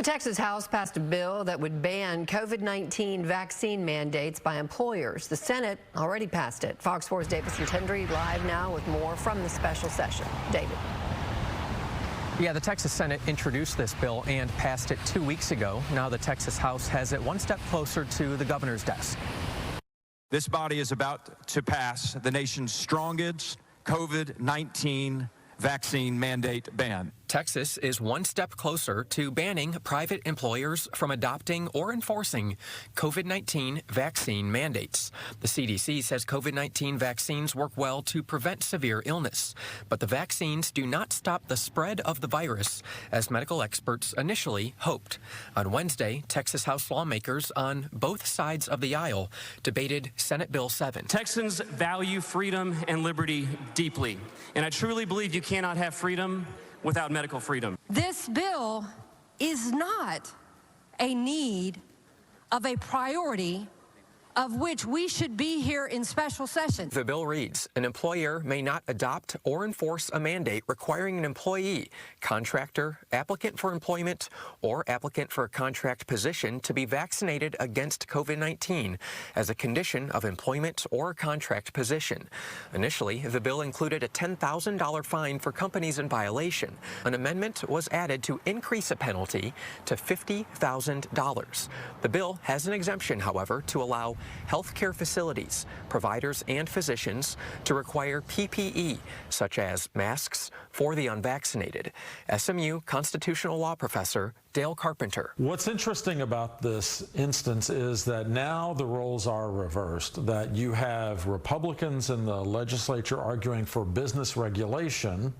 The Texas House passed a bill that would ban COVID-19 vaccine mandates by employers. The Senate already passed it. Fox 4's Davis and Tendry live now with more from the special session. David. Yeah, the Texas Senate introduced this bill and passed it 2 weeks ago. Now the Texas House has it one step closer to the governor's desk. This body is about to pass the nation's strongest COVID-19 vaccine mandate ban. Texas is one step closer to banning private employers from adopting or enforcing COVID-19 vaccine mandates. The CDC says COVID-19 vaccines work well to prevent severe illness, but the vaccines do not stop the spread of the virus, as medical experts initially hoped. On Wednesday, Texas House lawmakers on both sides of the aisle debated Senate Bill 7. Texans value freedom and liberty deeply, and I truly believe you cannot have freedom without medical freedom. This bill is not a need of a priority of which we should be here in special session. The bill reads, an employer may not adopt or enforce a mandate requiring an employee, contractor, applicant for employment, or applicant for a contract position to be vaccinated against COVID-19 as a condition of employment or contract position. Initially, the bill included a $10,000 fine for companies in violation. An amendment was added to increase a penalty to $50,000. The bill has an exemption, however, to allow healthcare facilities, providers, and physicians to require PPE, such as masks, for the unvaccinated. SMU constitutional law professor Dale Carpenter. What's interesting about this instance is that now the roles are reversed, that you have Republicans in the legislature arguing for business regulation,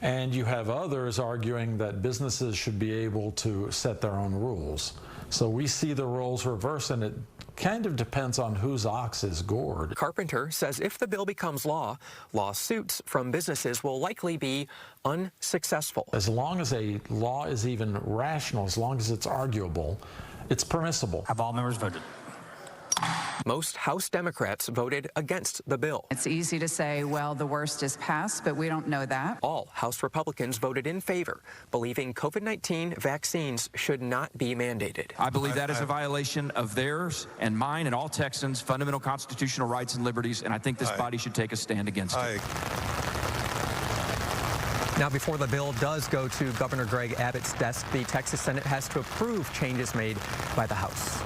and you have others arguing that businesses should be able to set their own rules. So we see the roles reversed, and it kind of depends on whose ox is gored. Carpenter says if the bill becomes law, lawsuits from businesses will likely be unsuccessful. As long as a law is even rational, as long as it's arguable, it's permissible. Have all members voted? Most House Democrats voted against the bill. It's easy to say, well, the worst is passed, but we don't know that. All House Republicans voted in favor, believing COVID-19 vaccines should not be mandated. I believe that is a violation of theirs and mine and all Texans' fundamental constitutional rights and liberties, and I think this body should take a stand against it. Now, before the bill does go to Governor Greg Abbott's desk, the Texas Senate has to approve changes made by the House.